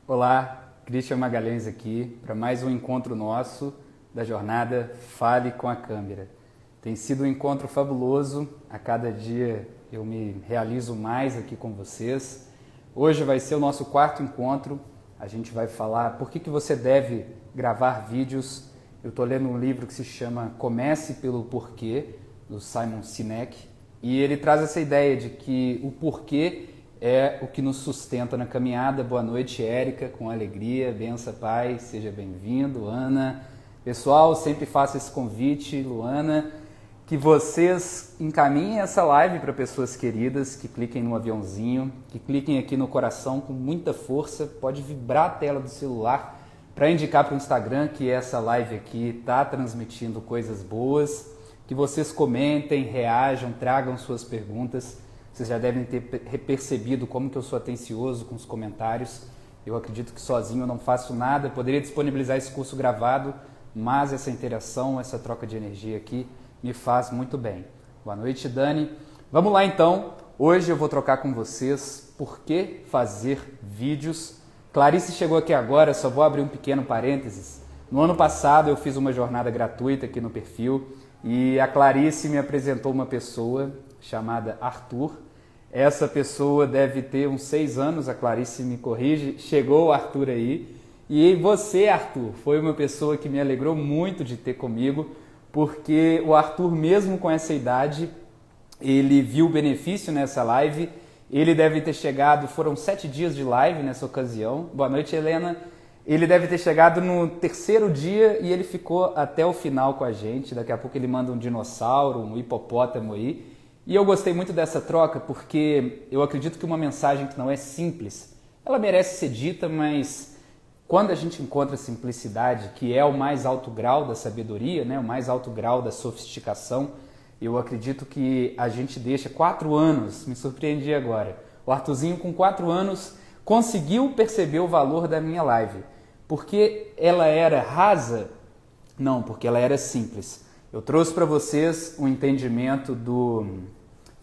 Olá, Christian Magalhães aqui para mais um encontro nosso da jornada Fale com a Câmera. Tem sido um encontro fabuloso, a cada dia eu me realizo mais aqui com vocês. Hoje vai ser o nosso quarto encontro, a gente vai falar por que você deve gravar vídeos. Eu estou lendo um livro que se chama Comece pelo Porquê, do Simon Sinek, e ele traz essa ideia de que o porquê é o que nos sustenta na caminhada. Boa noite, Érica, com alegria, benção, pai, seja bem-vindo, Ana. Pessoal, sempre faço esse convite, Luana, que vocês encaminhem essa live para pessoas queridas, que cliquem no aviãozinho, que cliquem aqui no coração com muita força, pode vibrar a tela do celular para indicar para o Instagram que essa live aqui está transmitindo coisas boas, que vocês comentem, reajam, tragam suas perguntas. Vocês já devem ter percebido como que eu sou atencioso com os comentários. Eu acredito que sozinho eu não faço nada. Poderia disponibilizar esse curso gravado, mas essa interação, essa troca de energia aqui me faz muito bem. Boa noite, Dani. Vamos lá então. Hoje eu vou trocar com vocês por que fazer vídeos. Clarice chegou aqui agora, só vou abrir um pequeno parênteses. No ano passado eu fiz uma jornada gratuita aqui no perfil e a Clarice me apresentou uma pessoa chamada Arthur. Essa pessoa deve ter uns 6 anos, a Clarice me corrige, chegou o Arthur aí. E você, Arthur, foi uma pessoa que me alegrou muito de ter comigo, porque o Arthur, mesmo com essa idade, ele viu o benefício nessa live. Ele deve ter chegado, foram 7 dias de live nessa ocasião. Boa noite, Helena. Ele deve ter chegado no 3º dia e ele ficou até o final com a gente. Daqui a pouco ele manda um dinossauro, um hipopótamo aí. E eu gostei muito dessa troca porque eu acredito que uma mensagem que não é simples, ela merece ser dita, mas quando a gente encontra a simplicidade, que é o mais alto grau da sabedoria, né, o mais alto grau da sofisticação, eu acredito que a gente deixa 4 anos, me surpreendi agora, o Arthurzinho com 4 anos conseguiu perceber o valor da minha live. Porque ela era rasa? Não, porque ela era simples. Eu trouxe para vocês um entendimento do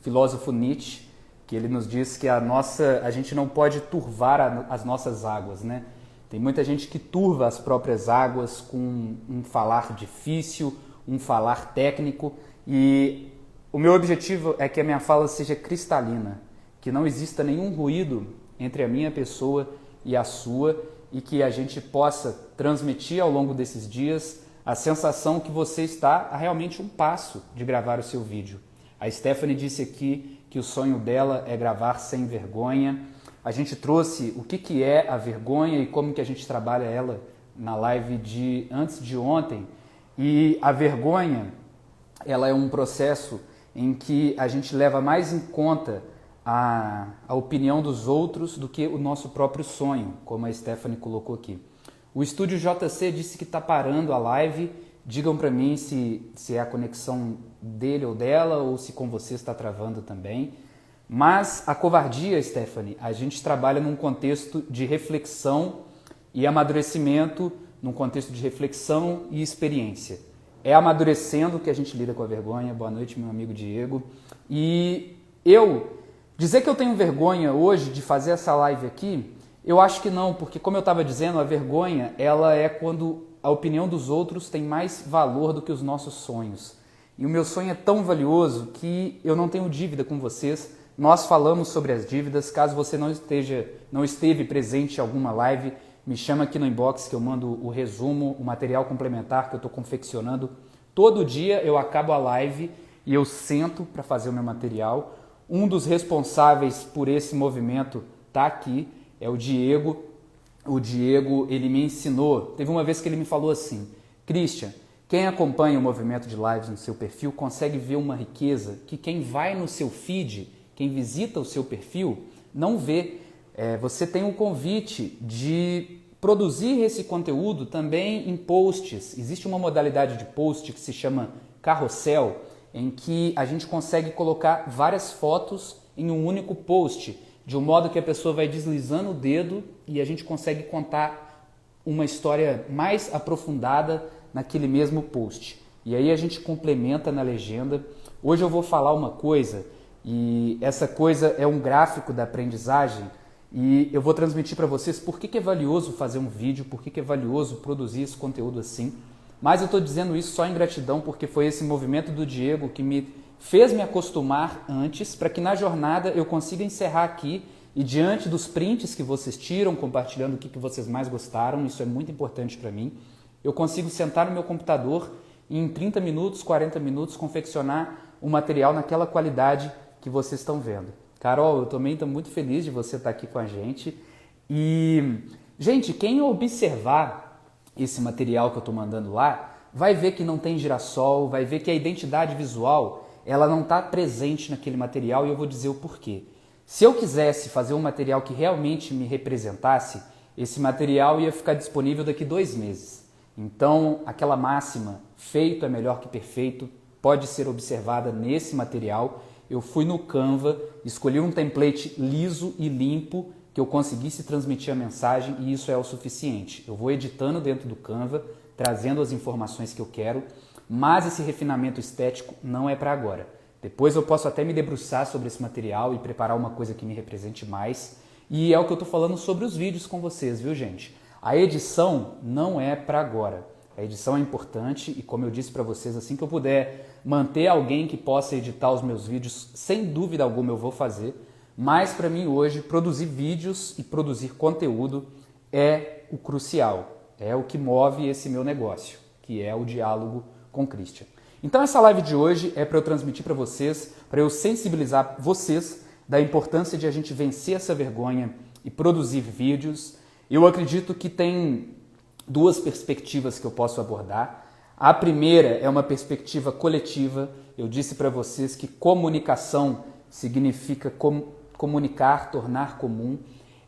filósofo Nietzsche, que ele nos diz que a gente não pode turvar as nossas águas, né? Tem muita gente que turva as próprias águas com um falar difícil, um falar técnico, e o meu objetivo é que a minha fala seja cristalina, que não exista nenhum ruído entre a minha pessoa e a sua, e que a gente possa transmitir ao longo desses dias a sensação que você está a realmente um passo de gravar o seu vídeo. A Stephanie disse aqui que o sonho dela é gravar sem vergonha. A gente trouxe o que é a vergonha e como que a gente trabalha ela na live de antes de ontem. E a vergonha, ela é um processo em que a gente leva mais em conta a opinião dos outros do que o nosso próprio sonho, como a Stephanie colocou aqui. O Estúdio JC disse que está parando a live. Digam para mim se é a conexão dele ou dela ou se com você está travando também. Mas a covardia, Stephanie, a gente trabalha num contexto de reflexão e amadurecimento, num contexto de reflexão e experiência. É amadurecendo que a gente lida com a vergonha. Boa noite, meu amigo Diego. E dizer que eu tenho vergonha hoje de fazer essa live aqui, eu acho que não, porque como eu estava dizendo, a vergonha ela é quando a opinião dos outros tem mais valor do que os nossos sonhos. E o meu sonho é tão valioso que eu não tenho dívida com vocês. Nós falamos sobre as dívidas. Caso você não esteve presente em alguma live, me chama aqui no inbox que eu mando o resumo, o material complementar que eu estou confeccionando. Todo dia eu acabo a live e eu sento para fazer o meu material. Um dos responsáveis por esse movimento está aqui. É o Diego. O Diego, ele me ensinou, teve uma vez que ele me falou assim: Christian, quem acompanha o movimento de lives no seu perfil consegue ver uma riqueza que quem vai no seu feed, quem visita o seu perfil, não vê. Você tem um convite de produzir esse conteúdo também em posts. Existe uma modalidade de post que se chama carrossel, em que a gente consegue colocar várias fotos em um único post, de um modo que a pessoa vai deslizando o dedo e a gente consegue contar uma história mais aprofundada naquele mesmo post. E aí a gente complementa na legenda. Hoje eu vou falar uma coisa, e essa coisa é um gráfico da aprendizagem e eu vou transmitir para vocês por que é valioso fazer um vídeo, por que é valioso produzir esse conteúdo assim. Mas eu estou dizendo isso só em gratidão porque foi esse movimento do Diego que me fez me acostumar antes, para que na jornada eu consiga encerrar aqui e diante dos prints que vocês tiram, compartilhando o que vocês mais gostaram, isso é muito importante para mim, eu consigo sentar no meu computador e em 30 minutos, 40 minutos, confeccionar um material naquela qualidade que vocês estão vendo. Carol, eu também estou muito feliz de você estar aqui com a gente. E, gente, quem observar esse material que eu estou mandando lá, vai ver que não tem girassol, vai ver que a identidade visual ela não está presente naquele material e eu vou dizer o porquê. Se eu quisesse fazer um material que realmente me representasse, esse material ia ficar disponível daqui 2 meses. Então, aquela máxima, feito é melhor que perfeito, pode ser observada nesse material. Eu fui no Canva, escolhi um template liso e limpo que eu conseguisse transmitir a mensagem e isso é o suficiente. Eu vou editando dentro do Canva, trazendo as informações que eu quero, mas esse refinamento estético não é para agora. Depois eu posso até me debruçar sobre esse material e preparar uma coisa que me represente mais. E é o que eu estou falando sobre os vídeos com vocês, viu, gente? A edição não é para agora. A edição é importante e, como eu disse para vocês, assim que eu puder manter alguém que possa editar os meus vídeos, sem dúvida alguma eu vou fazer. Mas para mim hoje, produzir vídeos e produzir conteúdo é o crucial. É o que move esse meu negócio, que é o diálogo com Christian. Então essa live de hoje é para eu transmitir para vocês, para eu sensibilizar vocês da importância de a gente vencer essa vergonha e produzir vídeos. Eu acredito que tem 2 perspectivas que eu posso abordar. A primeira é uma perspectiva coletiva. Eu disse para vocês que comunicação significa comunicar, tornar comum.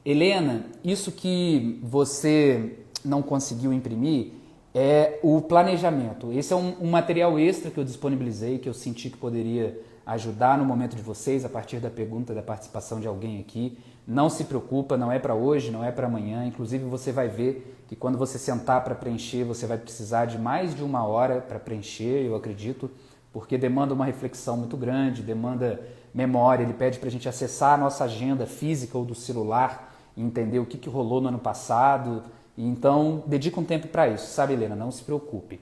Helena, isso que você não conseguiu imprimir é o planejamento. Esse é um material extra que eu disponibilizei, que eu senti que poderia ajudar no momento de vocês, a partir da pergunta, da participação de alguém aqui. Não se preocupa, não é para hoje, não é para amanhã. Inclusive você vai ver que quando você sentar para preencher, você vai precisar de mais de 1 hora para preencher, eu acredito, porque demanda uma reflexão muito grande, demanda memória. Ele pede para a gente acessar a nossa agenda física ou do celular e entender o que rolou no ano passado. Então, dedica um tempo para isso, sabe, Helena? Não se preocupe.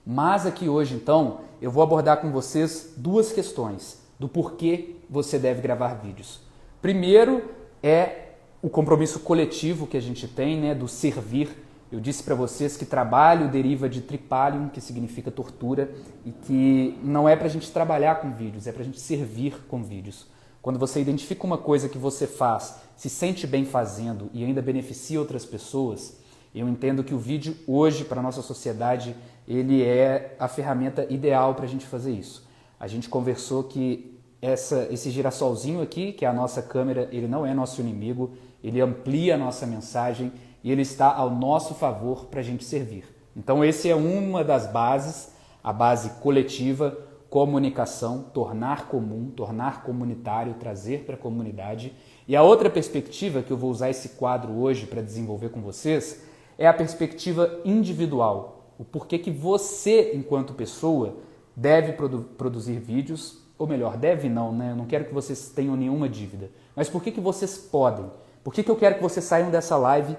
Mas aqui hoje, então, eu vou abordar com vocês 2 questões do porquê você deve gravar vídeos. Primeiro é o compromisso coletivo que a gente tem, né, do servir. Eu disse para vocês que trabalho deriva de tripalium, que significa tortura, e que não é para a gente trabalhar com vídeos, é para a gente servir com vídeos. Quando você identifica uma coisa que você faz, se sente bem fazendo e ainda beneficia outras pessoas, eu entendo que o vídeo hoje, para a nossa sociedade, ele é a ferramenta ideal para a gente fazer isso. A gente conversou que esse girassolzinho aqui, que é a nossa câmera, ele não é nosso inimigo, ele amplia a nossa mensagem e ele está ao nosso favor para a gente servir. Então esse é uma das bases, a base coletiva, comunicação, tornar comum, tornar comunitário, trazer para a comunidade. E a outra perspectiva que eu vou usar esse quadro hoje para desenvolver com vocês é a perspectiva individual. O porquê que você, enquanto pessoa, deve produzir vídeos, ou melhor, deve não, né? Eu não quero que vocês tenham nenhuma dívida. Mas por que vocês podem? Por que eu quero que vocês saiam dessa live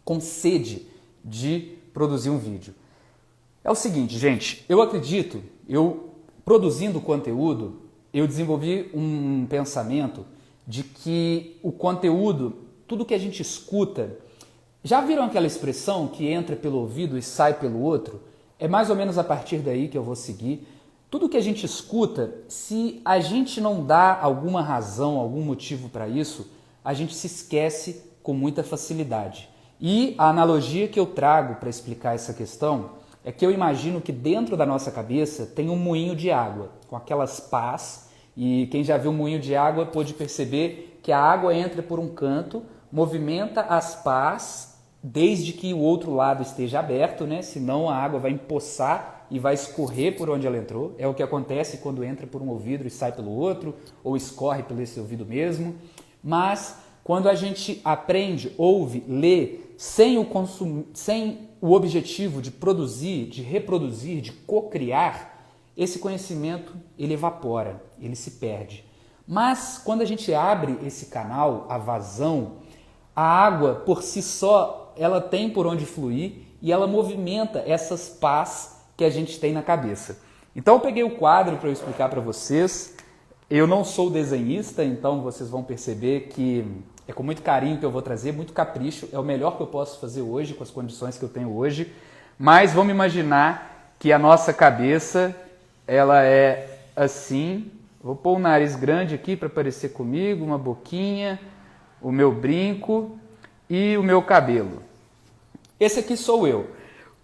com sede de produzir um vídeo? É o seguinte, gente, eu acredito, produzindo conteúdo, eu desenvolvi um pensamento de que o conteúdo, tudo que a gente escuta, já viram aquela expressão que entra pelo ouvido e sai pelo outro? É mais ou menos a partir daí que eu vou seguir. Tudo que a gente escuta, se a gente não dá alguma razão, algum motivo para isso, a gente se esquece com muita facilidade. E a analogia que eu trago para explicar essa questão é que eu imagino que dentro da nossa cabeça tem um moinho de água, com aquelas pás, e quem já viu um moinho de água pôde perceber que a água entra por um canto, movimenta as pás, desde que o outro lado esteja aberto, né? Senão a água vai empoçar e vai escorrer por onde ela entrou. É o que acontece quando entra por um ouvido e sai pelo outro, ou escorre pelo esse ouvido mesmo. Mas quando a gente aprende, ouve, lê, sem o objetivo de produzir, de reproduzir, de cocriar, esse conhecimento ele evapora, ele se perde. Mas quando a gente abre esse canal, a vazão, A água, por si só, ela tem por onde fluir e ela movimenta essas pás que a gente tem na cabeça. Então eu peguei o quadro para eu explicar para vocês. Eu não sou desenhista, então vocês vão perceber que é com muito carinho que eu vou trazer, muito capricho. É o melhor que eu posso fazer hoje, com as condições que eu tenho hoje. Mas vamos imaginar que a nossa cabeça, ela é assim. Vou pôr o nariz grande aqui para parecer comigo, uma boquinha, o meu brinco e o meu cabelo. Esse aqui sou eu.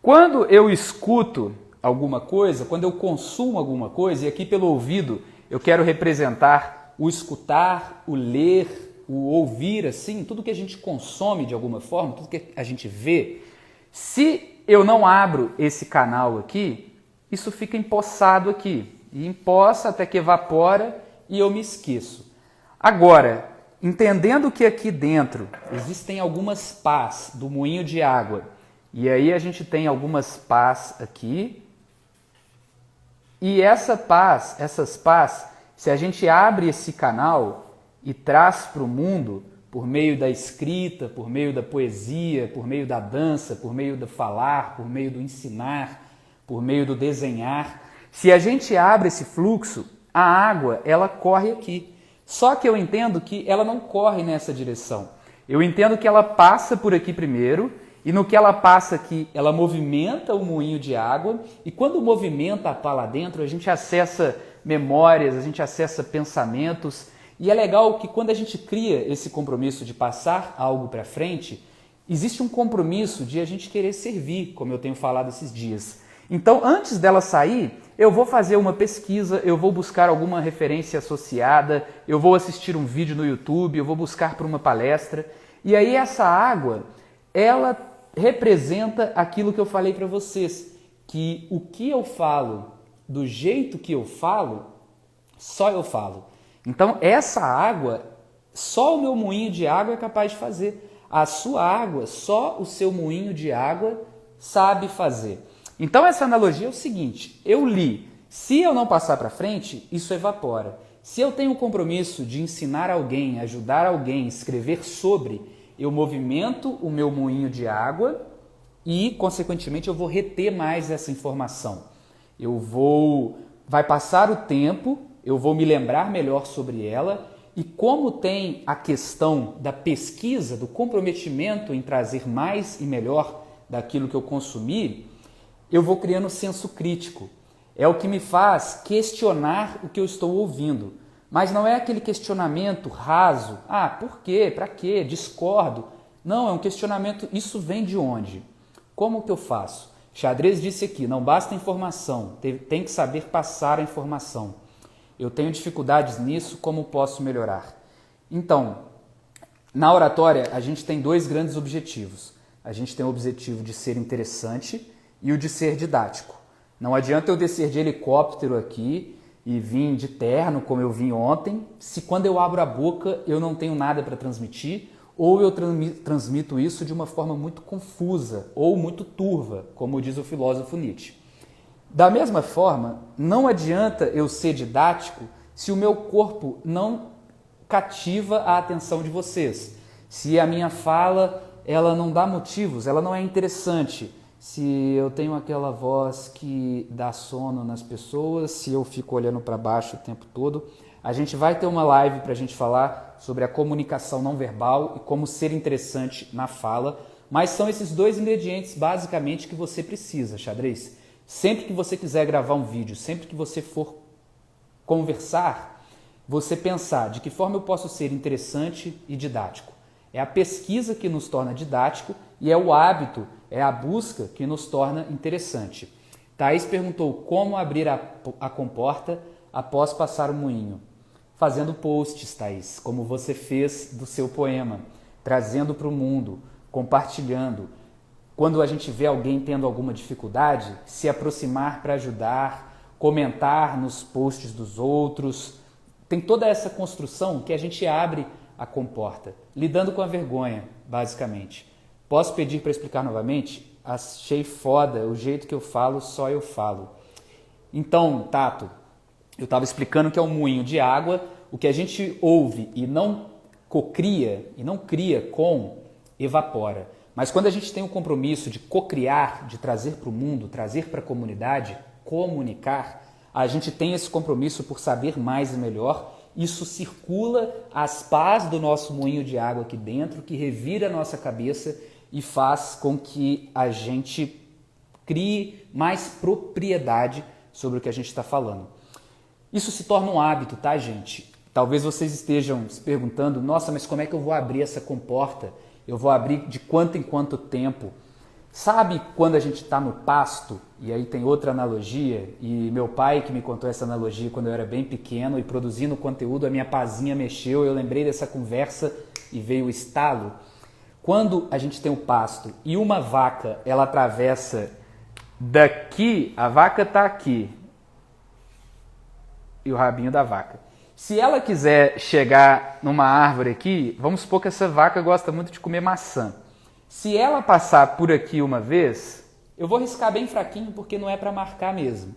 Quando eu escuto alguma coisa, quando eu consumo alguma coisa, e aqui pelo ouvido eu quero representar o escutar, o ler, o ouvir, assim, tudo que a gente consome de alguma forma, tudo que a gente vê. Se eu não abro esse canal aqui, isso fica empoçado aqui. E empoça até que evapora e eu me esqueço. Agora, entendendo que aqui dentro existem algumas pás do moinho de água, e aí a gente tem algumas pás aqui, e essas pás, se a gente abre esse canal e traz para o mundo, por meio da escrita, por meio da poesia, por meio da dança, por meio do falar, por meio do ensinar, por meio do desenhar, se a gente abre esse fluxo, a água, ela corre aqui. Só que eu entendo que ela não corre nessa direção. Eu entendo que ela passa por aqui primeiro, e no que ela passa aqui, ela movimenta o moinho de água, e quando movimenta a pá lá dentro, a gente acessa memórias, a gente acessa pensamentos, e é legal que quando a gente cria esse compromisso de passar algo para frente, existe um compromisso de a gente querer servir, como eu tenho falado esses dias. Então, antes dela sair, eu vou fazer uma pesquisa, eu vou buscar alguma referência associada, eu vou assistir um vídeo no YouTube, eu vou buscar por uma palestra. E aí essa água, ela representa aquilo que eu falei para vocês, que o que eu falo, do jeito que eu falo, só eu falo. Então essa água, só o meu moinho de água é capaz de fazer. A sua água, só o seu moinho de água sabe fazer. Então essa analogia é o seguinte, eu li, se eu não passar para frente, isso evapora. Se eu tenho o compromisso de ensinar alguém, ajudar alguém, escrever sobre, eu movimento o meu moinho de água e, consequentemente, eu vou reter mais essa informação. Vai passar o tempo, eu vou me lembrar melhor sobre ela e como tem a questão da pesquisa, do comprometimento em trazer mais e melhor daquilo que eu consumi, eu vou criando senso crítico. É o que me faz questionar o que eu estou ouvindo. Mas não é aquele questionamento raso. Ah, por quê? Para quê? Discordo. Não, é um questionamento. Isso vem de onde? Como que eu faço? Xadrez disse aqui, não basta informação, tem que saber passar a informação. Eu tenho dificuldades nisso, como posso melhorar? Então, na oratória, a gente tem dois grandes objetivos. A gente tem o objetivo de ser interessante e o de ser didático. Não adianta eu descer de helicóptero aqui e vir de terno, como eu vim ontem, se quando eu abro a boca eu não tenho nada para transmitir, ou eu transmito isso de uma forma muito confusa ou muito turva, como diz o filósofo Nietzsche. Da mesma forma, não adianta eu ser didático se o meu corpo não cativa a atenção de vocês, se a minha fala ela não dá motivos, ela não é interessante, se eu tenho aquela voz que dá sono nas pessoas, se eu fico olhando para baixo o tempo todo. A gente vai ter uma live para a gente falar sobre a comunicação não verbal e como ser interessante na fala, mas são esses dois ingredientes basicamente que você precisa, xadrez. Sempre que você quiser gravar um vídeo, sempre que você for conversar, você pensar de que forma eu posso ser interessante e didático. É a pesquisa que nos torna didático e é o hábito, é a busca que nos torna interessante. Thaís perguntou como abrir a comporta após passar o moinho. Fazendo posts, Thaís, como você fez do seu poema, trazendo para o mundo, compartilhando. Quando a gente vê alguém tendo alguma dificuldade, se aproximar para ajudar, comentar nos posts dos outros. Tem toda essa construção que a gente abre a comporta, lidando com a vergonha, basicamente. Posso pedir para explicar novamente? Achei foda o jeito que eu falo, só eu falo. Então, Tato, eu estava explicando que é um moinho de água. O que a gente ouve e não cocria, e não cria com, evapora. Mas quando a gente tem o compromisso de cocriar, de trazer para o mundo, trazer para a comunidade, comunicar, a gente tem esse compromisso por saber mais e melhor. Isso circula as pás do nosso moinho de água aqui dentro, que revira a nossa cabeça e faz com que a gente crie mais propriedade sobre o que a gente está falando. Isso se torna um hábito, tá, gente? Talvez vocês estejam se perguntando, nossa, mas como é que eu vou abrir essa comporta? Eu vou abrir de quanto em quanto tempo? Sabe quando a gente está no pasto? E aí tem outra analogia, e meu pai que me contou essa analogia quando eu era bem pequeno e produzindo conteúdo, a minha pazinha mexeu, eu lembrei dessa conversa e veio o estalo. Quando a gente tem o pasto e uma vaca, ela atravessa daqui, a vaca está aqui, e o rabinho da vaca. Se ela quiser chegar numa árvore aqui, vamos supor que essa vaca gosta muito de comer maçã. Se ela passar por aqui uma vez, eu vou riscar bem fraquinho porque não é para marcar mesmo.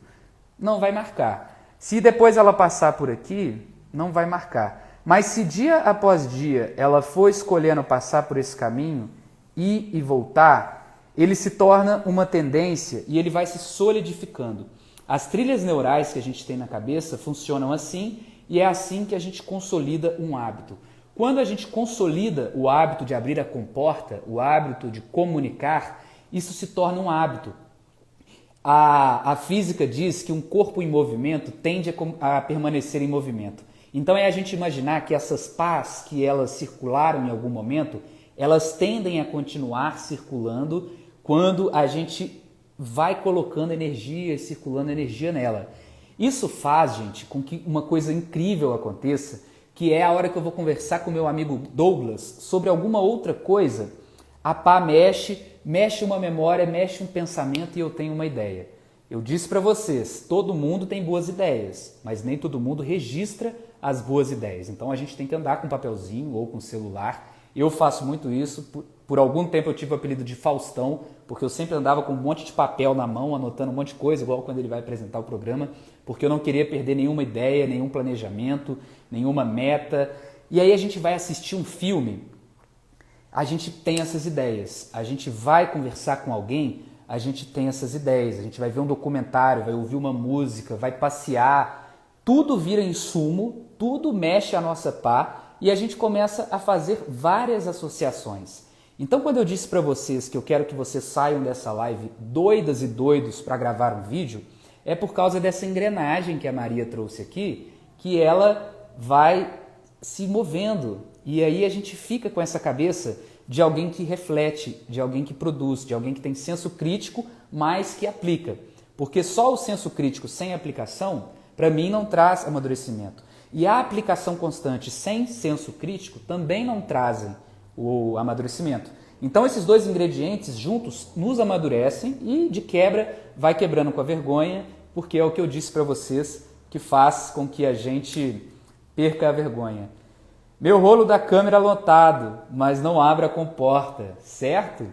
Não vai marcar. Se depois ela passar por aqui, não vai marcar. Mas se dia após dia ela for escolhendo passar por esse caminho, ir e voltar, ele se torna uma tendência e ele vai se solidificando. As trilhas neurais que a gente tem na cabeça funcionam assim e é assim que a gente consolida um hábito. Quando a gente consolida o hábito de abrir a comporta, o hábito de comunicar, isso se torna um hábito. A física diz que um corpo em movimento tende a permanecer em movimento. Então é a gente imaginar que essas pás que elas circularam em algum momento, elas tendem a continuar circulando quando a gente vai colocando energia, circulando energia nela. Isso faz, gente, com que uma coisa incrível aconteça, que é a hora que eu vou conversar com meu amigo Douglas sobre alguma outra coisa, a pá mexe uma memória, mexe um pensamento e eu tenho uma ideia. Eu disse para vocês, todo mundo tem boas ideias, mas nem todo mundo registra as boas ideias. Então a gente tem que andar com papelzinho ou com celular. Eu faço muito isso. Por algum tempo eu tive o apelido de Faustão, porque eu sempre andava com um monte de papel na mão, anotando um monte de coisa, igual quando ele vai apresentar o programa, porque eu não queria perder nenhuma ideia, nenhum planejamento, nenhuma meta. E aí a gente vai assistir um filme, a gente tem essas ideias. A gente vai conversar com alguém, a gente tem essas ideias. A gente vai ver um documentário, vai ouvir uma música, vai passear. Tudo vira insumo, tudo mexe a nossa pá e a gente começa a fazer várias associações. Então, quando eu disse para vocês que eu quero que vocês saiam dessa live doidas e doidos para gravar um vídeo, é por causa dessa engrenagem que a Maria trouxe aqui, que ela vai se movendo. E aí a gente fica com essa cabeça de alguém que reflete, de alguém que produz, de alguém que tem senso crítico, mas que aplica. Porque só o senso crítico sem aplicação, para mim, não traz amadurecimento. E a aplicação constante sem senso crítico também não trazem o amadurecimento. Então esses dois ingredientes juntos nos amadurecem e de quebra vai quebrando com a vergonha, porque é o que eu disse para vocês que faz com que a gente perca a vergonha. Meu rolo da câmera lotado, mas não abre a comporta, certo?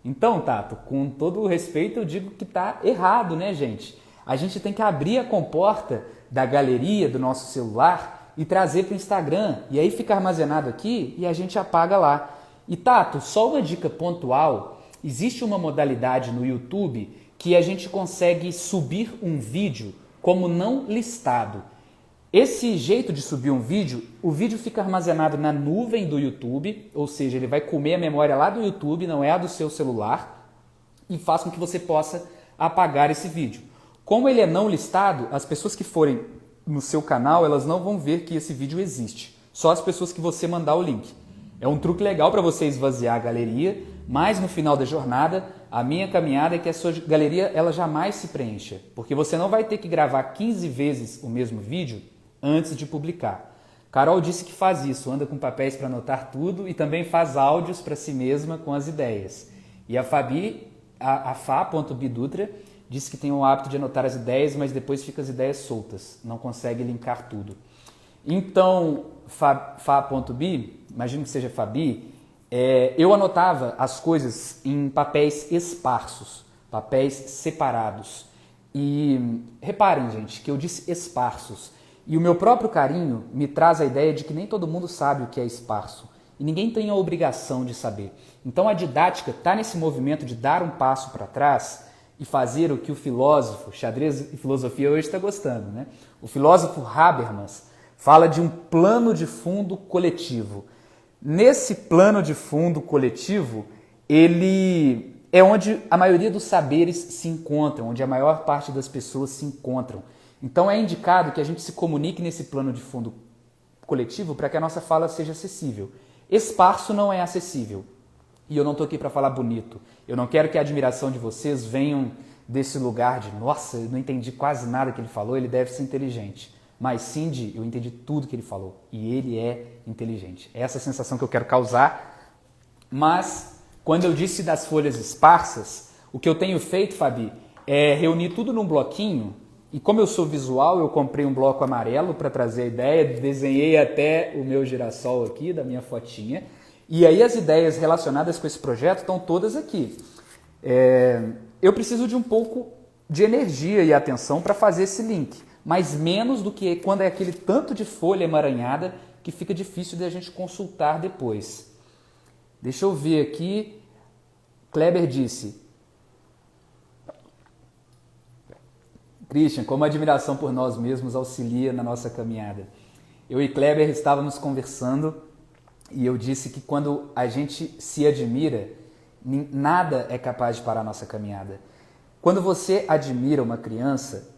Então, Tato, com todo o respeito eu digo que está errado, né, gente? A gente tem que abrir a comporta da galeria do nosso celular e trazer para o Instagram. E aí fica armazenado aqui e a gente apaga lá. E Tato, só uma dica pontual, existe uma modalidade no YouTube que a gente consegue subir um vídeo como não listado. Esse jeito de subir um vídeo, o vídeo fica armazenado na nuvem do YouTube, ou seja, ele vai comer a memória lá do YouTube, não é a do seu celular, e faz com que você possa apagar esse vídeo. Como ele é não listado, as pessoas que forem no seu canal, elas não vão ver que esse vídeo existe. Só as pessoas que você mandar o link. É um truque legal para você esvaziar a galeria, mas no final da jornada, a minha caminhada é que a sua galeria ela jamais se preencha. Porque você não vai ter que gravar 15 vezes o mesmo vídeo antes de publicar. Carol disse que faz isso, anda com papéis para anotar tudo e também faz áudios para si mesma com as ideias. E a Fabi, a Fá.bidutra, disse que tem o hábito de anotar as ideias, mas depois fica as ideias soltas, não consegue linkar tudo. Então, Fá.bi, imagino que seja Fabi, eu anotava as coisas em papéis esparsos, papéis separados. E reparem, gente, que eu disse esparsos. E o meu próprio carinho me traz a ideia de que nem todo mundo sabe o que é esparso. e ninguém tem a obrigação de saber. Então a didática está nesse movimento de dar um passo para trás e fazer o que o filósofo, xadrez e filosofia hoje está gostando, né? O filósofo Habermas fala de um plano de fundo coletivo. Nesse plano de fundo coletivo, ele é onde a maioria dos saberes se encontram, onde a maior parte das pessoas se encontram. Então é indicado que a gente se comunique nesse plano de fundo coletivo para que a nossa fala seja acessível. Esparso não é acessível. E eu não estou aqui para falar bonito. Eu não quero que a admiração de vocês venham desse lugar de nossa, eu não entendi quase nada que ele falou, ele deve ser inteligente. Mas sim eu entendi tudo que ele falou. E ele é inteligente. É essa sensação que eu quero causar. Mas, quando eu disse das folhas esparsas, o que eu tenho feito, Fabi, é reunir tudo num bloquinho. E como eu sou visual, eu comprei um bloco amarelo para trazer a ideia, desenhei até o meu girassol aqui, da minha fotinha. E aí as ideias relacionadas com esse projeto estão todas aqui. Eu preciso de um pouco de energia e atenção para fazer esse link, mas menos do que quando é aquele tanto de folha emaranhada que fica difícil de a gente consultar depois. Deixa eu ver aqui. Kleber disse: Christian, como a admiração por nós mesmos auxilia na nossa caminhada. Eu e Kleber estávamos conversando e eu disse que quando a gente se admira, nada é capaz de parar a nossa caminhada. Quando você admira uma criança,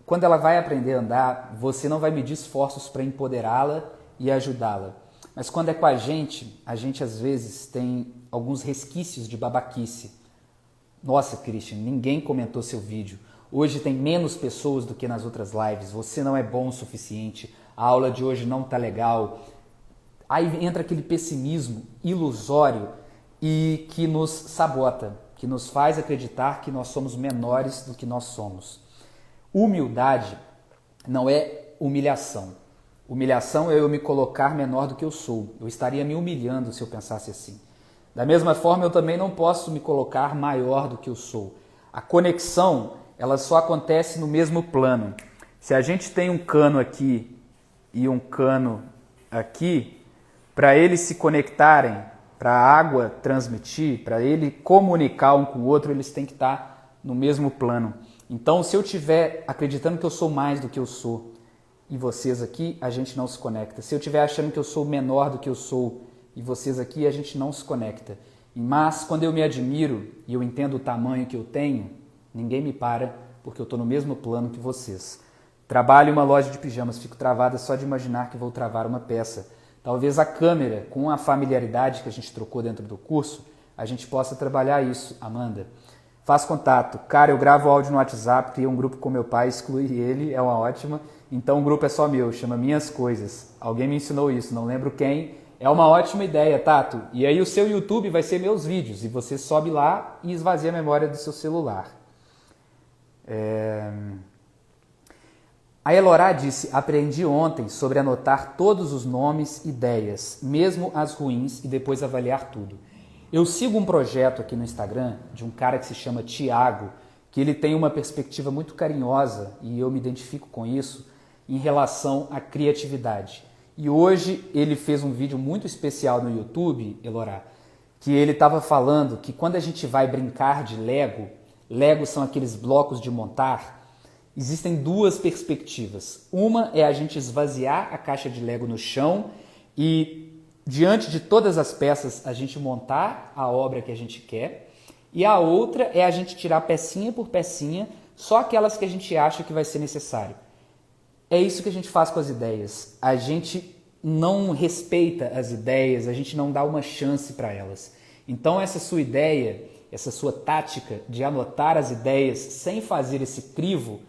quando ela vai aprender a andar, você não vai medir esforços para empoderá-la e ajudá-la. Mas quando é com a gente às vezes tem alguns resquícios de babaquice. Nossa, Christian, ninguém comentou seu vídeo. Hoje tem menos pessoas do que nas outras lives. Você não é bom o suficiente. A aula de hoje não está legal. Aí entra aquele pessimismo ilusório e que nos sabota, que nos faz acreditar que nós somos menores do que nós somos. Humildade não é humilhação. Humilhação é eu me colocar menor do que eu sou. Eu estaria me humilhando se eu pensasse assim. Da mesma forma, eu também não posso me colocar maior do que eu sou. A conexão, ela só acontece no mesmo plano. Se a gente tem um cano aqui e um cano aqui, para eles se conectarem, para a água transmitir, para ele comunicar um com o outro, eles têm que estar no mesmo plano. Então, se eu estiver acreditando que eu sou mais do que eu sou e vocês aqui, a gente não se conecta. Se eu estiver achando que eu sou menor do que eu sou e vocês aqui, a gente não se conecta. Mas, quando eu me admiro e eu entendo o tamanho que eu tenho, ninguém me para, porque eu estou no mesmo plano que vocês. Trabalho em uma loja de pijamas, fico travada só de imaginar que vou travar uma peça. Talvez a câmera, com a familiaridade que a gente trocou dentro do curso, a gente possa trabalhar isso, Amanda. Faz contato. Cara, eu gravo áudio no WhatsApp, criei um grupo com meu pai, excluí ele, é uma ótima. Então o grupo é só meu, chama Minhas Coisas. Alguém me ensinou isso, não lembro quem. É uma ótima ideia, Tato. E aí o seu YouTube vai ser meus vídeos, e você sobe lá e esvazia a memória do seu celular. A Elorá disse: aprendi ontem sobre anotar todos os nomes, ideias, mesmo as ruins, e depois avaliar tudo. Eu sigo um projeto aqui no Instagram de um cara que se chama Tiago, que ele tem uma perspectiva muito carinhosa, e eu me identifico com isso, em relação à criatividade. E hoje ele fez um vídeo muito especial no YouTube, Elorá, que ele estava falando que quando a gente vai brincar de Lego, Lego são aqueles blocos de montar. Existem duas perspectivas. Uma é a gente esvaziar a caixa de Lego no chão e, diante de todas as peças, a gente montar a obra que a gente quer. E a outra é a gente tirar pecinha por pecinha, só aquelas que a gente acha que vai ser necessário. É isso que a gente faz com as ideias. A gente não respeita as ideias, a gente não dá uma chance para elas. Então essa sua ideia, essa sua tática de anotar as ideias sem fazer esse crivo,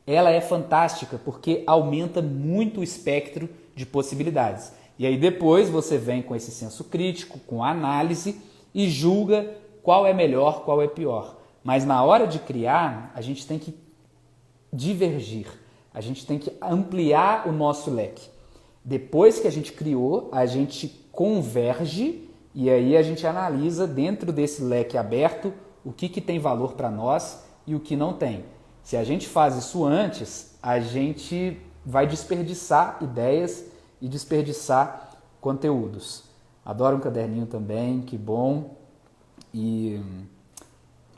ela é fantástica porque aumenta muito o espectro de possibilidades. E aí depois você vem com esse senso crítico, com a análise e julga qual é melhor, qual é pior. Mas na hora de criar, a gente tem que divergir, a gente tem que ampliar o nosso leque. Depois que a gente criou, a gente converge e aí a gente analisa dentro desse leque aberto o que tem valor para nós e o que não tem. Se a gente faz isso antes, a gente vai desperdiçar ideias e desperdiçar conteúdos. Adora um caderninho também, que bom. E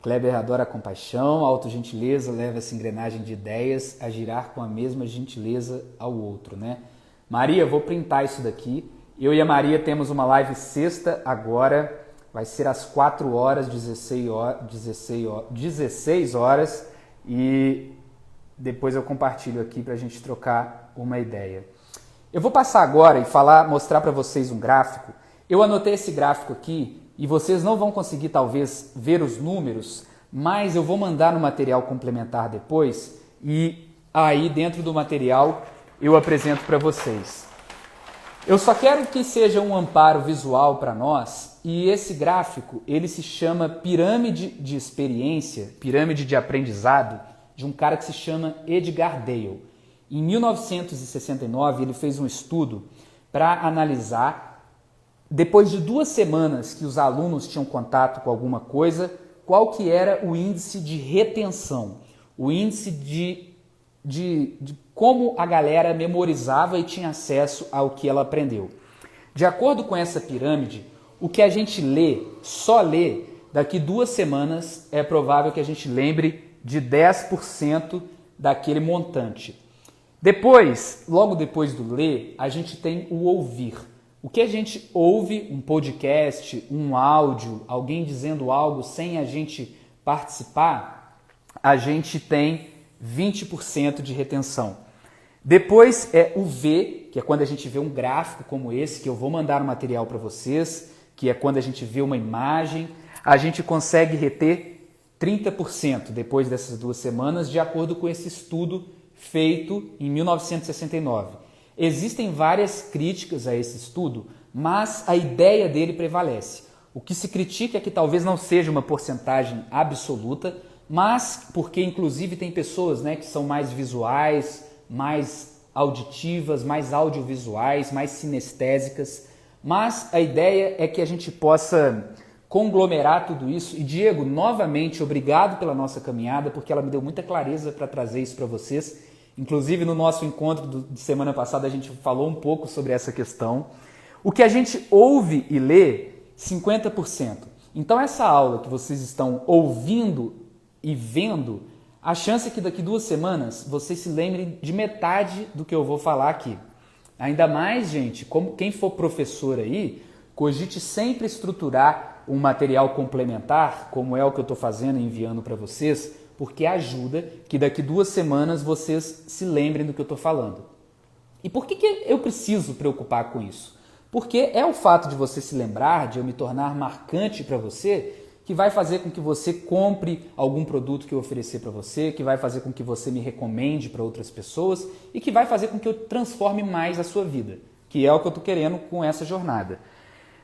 Kleber adora a compaixão, a autogentileza leva essa engrenagem de ideias a girar com a mesma gentileza ao outro, né? Maria, vou printar isso daqui. Eu e a Maria temos uma live sexta agora, vai ser às 4 horas, 16 horas, e depois eu compartilho aqui para a gente trocar uma ideia. Eu vou passar agora e mostrar para vocês um gráfico. Eu anotei esse gráfico aqui e vocês não vão conseguir talvez ver os números, mas eu vou mandar no material complementar depois e aí dentro do material eu apresento para vocês. Eu só quero que seja um amparo visual para nós e esse gráfico ele se chama pirâmide de experiência, pirâmide de aprendizado de um cara que se chama Edgar Dale. Em 1969 ele fez um estudo para analisar, depois de 2 semanas que os alunos tinham contato com alguma coisa, qual que era o índice de retenção, o índice de como a galera memorizava e tinha acesso ao que ela aprendeu. De acordo com essa pirâmide, o que a gente só lê, daqui 2 semanas é provável que a gente lembre de 10% daquele montante. Depois, logo depois do ler, a gente tem o ouvir. O que a gente ouve, um podcast, um áudio, alguém dizendo algo sem a gente participar, a gente tem 20% de retenção. Depois é o ver, que é quando a gente vê um gráfico como esse, que eu vou mandar um material para vocês, que é quando a gente vê uma imagem, a gente consegue reter 30% depois dessas 2 semanas, de acordo com esse estudo feito em 1969. Existem várias críticas a esse estudo, mas a ideia dele prevalece. O que se critica é que talvez não seja uma porcentagem absoluta, mas porque inclusive tem pessoas, né, que são mais visuais, mais auditivas, mais audiovisuais, mais sinestésicas, mas a ideia é que a gente possa conglomerar tudo isso. E Diego, novamente, obrigado pela nossa caminhada, porque ela me deu muita clareza para trazer isso para vocês. Inclusive, no nosso encontro de semana passada, a gente falou um pouco sobre essa questão. O que a gente ouve e lê, 50%. Então, essa aula que vocês estão ouvindo e vendo, a chance é que daqui 2 semanas vocês se lembrem de metade do que eu vou falar aqui. Ainda mais, gente, como quem for professor aí, cogite sempre estruturar um material complementar, como é o que eu estou fazendo e enviando para vocês, porque ajuda que daqui 2 semanas vocês se lembrem do que eu estou falando. E por que eu preciso preocupar com isso? Porque é o fato de você se lembrar, de eu me tornar marcante para você, que vai fazer com que você compre algum produto que eu oferecer para você, que vai fazer com que você me recomende para outras pessoas e que vai fazer com que eu transforme mais a sua vida, que é o que eu estou querendo com essa jornada.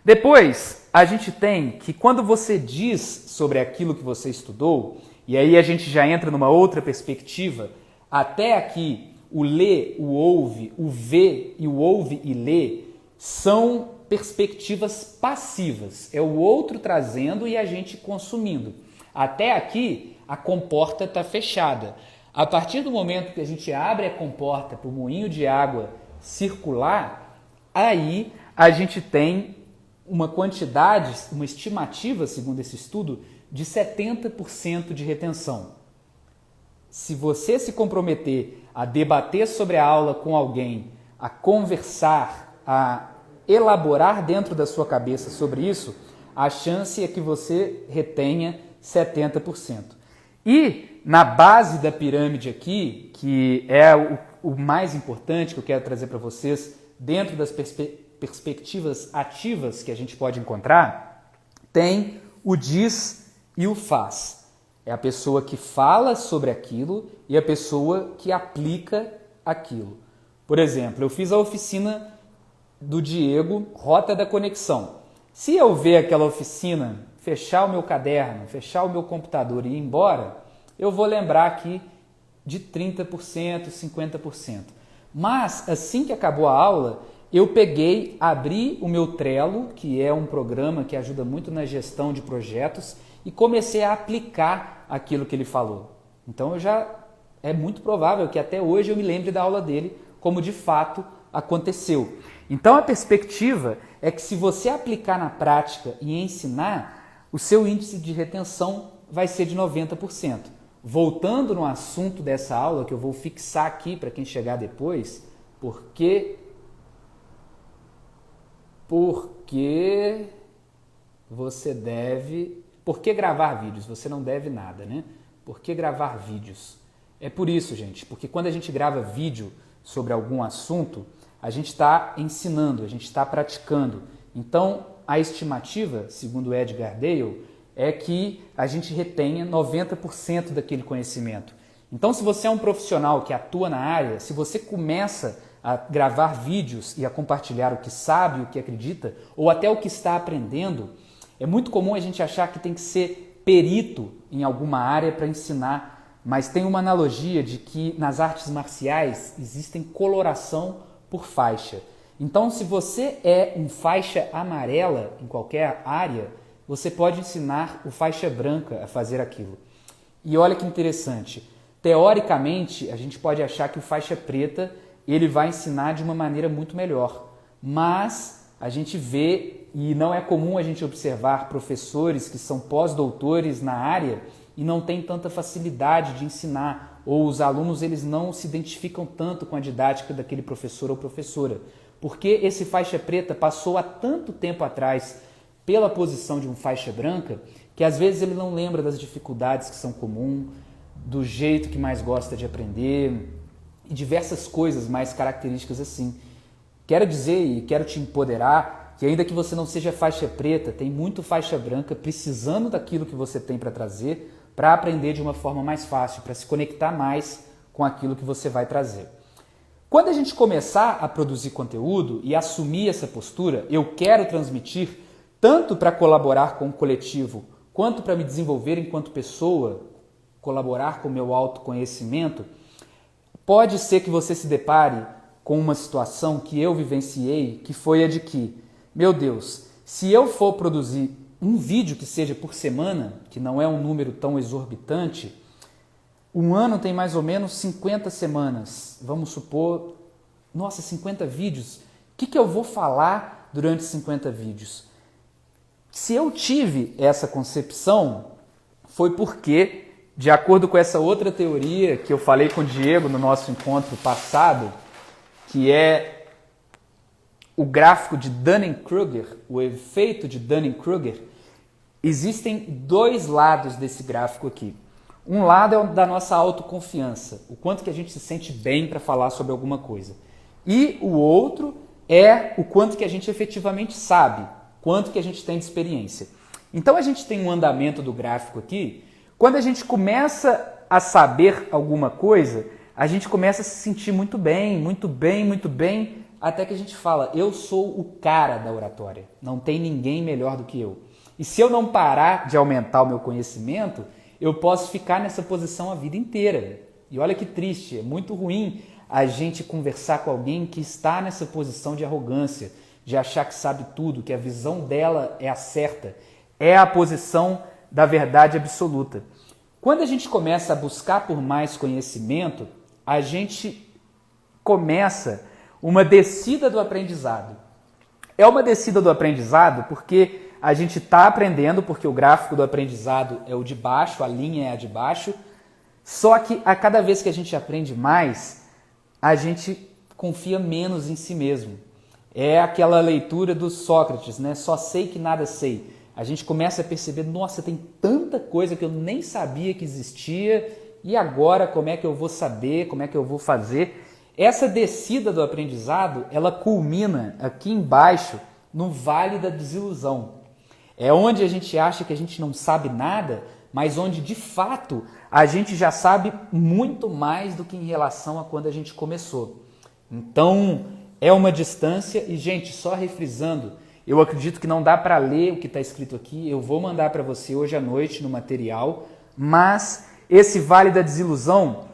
Depois, a gente tem que quando você diz sobre aquilo que você estudou, e aí a gente já entra numa outra perspectiva, até aqui o ler, o ouve, o ver e o ouve e ler são perspectivas passivas. É o outro trazendo e a gente consumindo. Até aqui a comporta está fechada. A partir do momento que a gente abre a comporta para o moinho de água circular, aí a gente tem uma quantidade, uma estimativa, segundo esse estudo, de 70% de retenção. Se você se comprometer a debater sobre a aula com alguém, a conversar, a elaborar dentro da sua cabeça sobre isso, a chance é que você retenha 70%. E na base da pirâmide aqui, que é o mais importante que eu quero trazer para vocês, dentro das perspectivas ativas que a gente pode encontrar, tem o diz e o faz. É a pessoa que fala sobre aquilo e a pessoa que aplica aquilo. Por exemplo, eu fiz a oficina do Diego, Rota da Conexão. Se eu ver aquela oficina, fechar o meu caderno, fechar o meu computador e ir embora, eu vou lembrar aqui de 30%, 50%. Mas, assim que acabou a aula, eu peguei, abri o meu Trello, que é um programa que ajuda muito na gestão de projetos, e comecei a aplicar aquilo que ele falou. Então, é muito provável que até hoje eu me lembre da aula dele, como de fato aconteceu. Então a perspectiva é que se você aplicar na prática e ensinar, o seu índice de retenção vai ser de 90%. Voltando no assunto dessa aula, que eu vou fixar aqui para quem chegar depois, porque você deve... Por que gravar vídeos? Você não deve nada, né? Por que gravar vídeos? É por isso, gente, porque quando a gente grava vídeo sobre algum assunto, a gente está ensinando, a gente está praticando. Então, a estimativa, segundo Edgar Dale, é que a gente retenha 90% daquele conhecimento. Então, se você é um profissional que atua na área, se você começa a gravar vídeos e a compartilhar o que sabe, o que acredita, ou até o que está aprendendo, é muito comum a gente achar que tem que ser perito em alguma área para ensinar, mas tem uma analogia de que nas artes marciais existem coloração por faixa. Então, se você é um faixa amarela em qualquer área, você pode ensinar o faixa branca a fazer aquilo. E olha que interessante, teoricamente a gente pode achar que o faixa preta ele vai ensinar de uma maneira muito melhor, mas a gente vê, e não é comum a gente observar professores que são pós-doutores na área e não têm tanta facilidade de ensinar, ou os alunos eles não se identificam tanto com a didática daquele professor ou professora, porque esse faixa preta passou há tanto tempo atrás pela posição de um faixa branca, que às vezes ele não lembra das dificuldades que são comuns, do jeito que mais gosta de aprender e diversas coisas mais características assim. Quero dizer e quero te empoderar que ainda que você não seja faixa preta, tem muito faixa branca precisando daquilo que você tem para trazer para aprender de uma forma mais fácil, para se conectar mais com aquilo que você vai trazer. Quando a gente começar a produzir conteúdo e assumir essa postura, eu quero transmitir tanto para colaborar com o coletivo, quanto para me desenvolver enquanto pessoa, colaborar com o meu autoconhecimento, pode ser que você se depare com uma situação que eu vivenciei, que foi a de que, meu Deus, se eu for produzir um vídeo que seja por semana, que não é um número tão exorbitante, um ano tem mais ou menos 50 semanas, vamos supor, nossa, 50 vídeos, o que eu vou falar durante 50 vídeos? Se eu tive essa concepção, foi porque, de acordo com essa outra teoria que eu falei com o Diego no nosso encontro passado, que é o gráfico de Dunning-Kruger, o efeito de Dunning-Kruger, existem dois lados desse gráfico aqui. Um lado é o da nossa autoconfiança, o quanto que a gente se sente bem para falar sobre alguma coisa. E o outro é o quanto que a gente efetivamente sabe, quanto que a gente tem de experiência. Então a gente tem um andamento do gráfico aqui. Quando a gente começa a saber alguma coisa, a gente começa a se sentir muito bem, muito bem, muito bem, até que a gente fala, eu sou o cara da oratória, não tem ninguém melhor do que eu. E se eu não parar de aumentar o meu conhecimento, eu posso ficar nessa posição a vida inteira. E olha que triste, é muito ruim a gente conversar com alguém que está nessa posição de arrogância, de achar que sabe tudo, que a visão dela é a certa, é a posição da verdade absoluta. Quando a gente começa a buscar por mais conhecimento, a gente começa uma descida do aprendizado. É uma descida do aprendizado porque a gente está aprendendo, porque o gráfico do aprendizado é o de baixo, a linha é a de baixo, só que a cada vez que a gente aprende mais, a gente confia menos em si mesmo. É aquela leitura do Sócrates, né? Só sei que nada sei. A gente começa a perceber, nossa, tem tanta coisa que eu nem sabia que existia, e agora como é que eu vou saber, como é que eu vou fazer? Essa descida do aprendizado, ela culmina aqui embaixo, no Vale da Desilusão. É onde a gente acha que a gente não sabe nada, mas onde de fato a gente já sabe muito mais do que em relação a quando a gente começou. Então, é uma distância e, gente, só refrisando, eu acredito que não dá para ler o que está escrito aqui, eu vou mandar para você hoje à noite no material, mas esse Vale da Desilusão,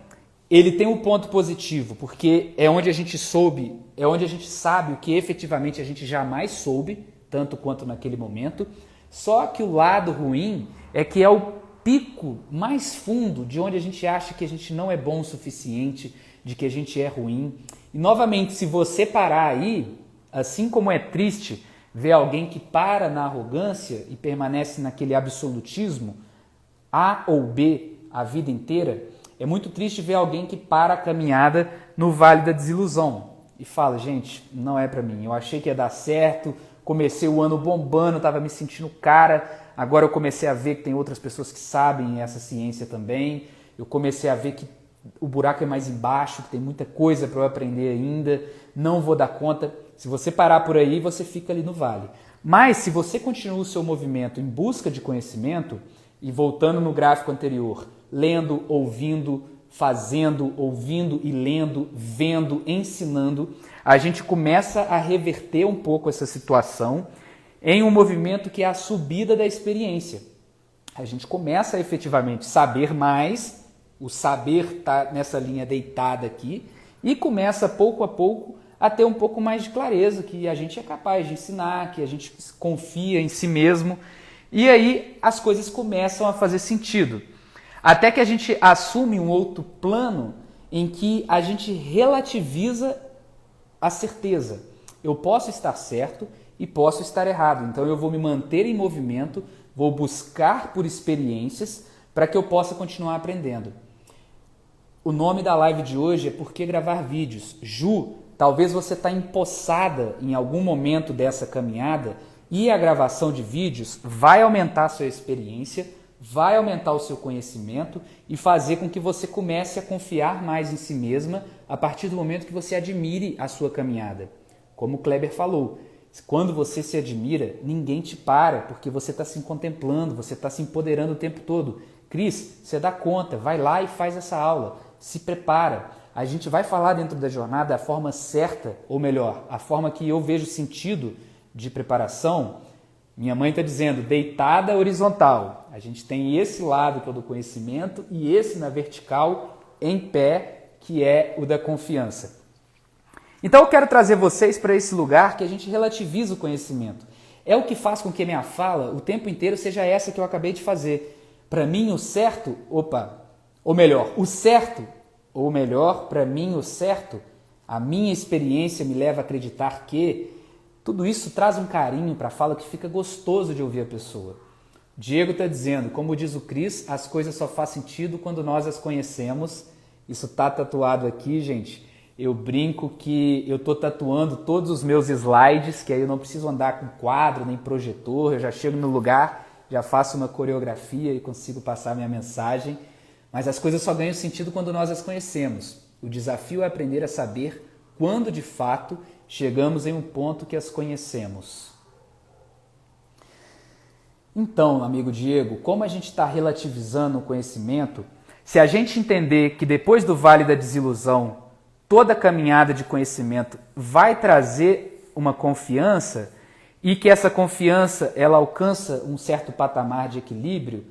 ele tem um ponto positivo, porque é onde a gente soube, é onde a gente sabe o que efetivamente a gente jamais soube, tanto quanto naquele momento, só que o lado ruim é que é o pico mais fundo de onde a gente acha que a gente não é bom o suficiente, de que a gente é ruim. E novamente, se você parar aí, assim como é triste ver alguém que para na arrogância e permanece naquele absolutismo, A ou B a vida inteira, é muito triste ver alguém que para a caminhada no vale da desilusão e fala, gente, não é pra mim, eu achei que ia dar certo, comecei o ano bombando, estava me sentindo cara, agora eu comecei a ver que tem outras pessoas que sabem essa ciência também, eu comecei a ver que o buraco é mais embaixo, que tem muita coisa para eu aprender ainda, não vou dar conta. Se você parar por aí, você fica ali no vale. Mas se você continua o seu movimento em busca de conhecimento, e voltando no gráfico anterior, lendo, ouvindo, fazendo, ouvindo e lendo, vendo, ensinando, a gente começa a reverter um pouco essa situação em um movimento que é a subida da experiência. A gente começa a efetivamente saber mais, o saber está nessa linha deitada aqui, e começa pouco a pouco a ter um pouco mais de clareza, que a gente é capaz de ensinar, que a gente confia em si mesmo, e aí as coisas começam a fazer sentido. Até que a gente assume um outro plano em que a gente relativiza a certeza. Eu posso estar certo e posso estar errado, então eu vou me manter em movimento, vou buscar por experiências para que eu possa continuar aprendendo. O nome da live de hoje é Por que Gravar Vídeos? Ju, talvez você está empossada em algum momento dessa caminhada e a gravação de vídeos vai aumentar a sua experiência, vai aumentar o seu conhecimento e fazer com que você comece a confiar mais em si mesma a partir do momento que você admire a sua caminhada. Como o Kleber falou, quando você se admira, ninguém te para, porque você está se contemplando, você está se empoderando o tempo todo. Cris, você dá conta, vai lá e faz essa aula, se prepara. A gente vai falar dentro da jornada a forma certa, ou melhor, a forma que eu vejo sentido de preparação. Minha mãe está dizendo, deitada horizontal. A gente tem esse lado que é o do conhecimento e esse na vertical, em pé, que é o da confiança. Então eu quero trazer vocês para esse lugar que a gente relativiza o conhecimento. É o que faz com que a minha fala o tempo inteiro seja essa que eu acabei de fazer. Para mim o certo, para mim o certo, a minha experiência me leva a acreditar que tudo isso traz um carinho para a fala que fica gostoso de ouvir a pessoa. Diego está dizendo, como diz o Cris, as coisas só fazem sentido quando nós as conhecemos. Isso está tatuado aqui, gente. Eu brinco que eu estou tatuando todos os meus slides, que aí eu não preciso andar com quadro nem projetor, eu já chego no lugar, já faço uma coreografia e consigo passar minha mensagem. Mas as coisas só ganham sentido quando nós as conhecemos. O desafio é aprender a saber quando, de fato, chegamos em um ponto que as conhecemos. Então, amigo Diego, como a gente está relativizando o conhecimento, se a gente entender que depois do Vale da Desilusão, toda caminhada de conhecimento vai trazer uma confiança e que essa confiança ela alcança um certo patamar de equilíbrio,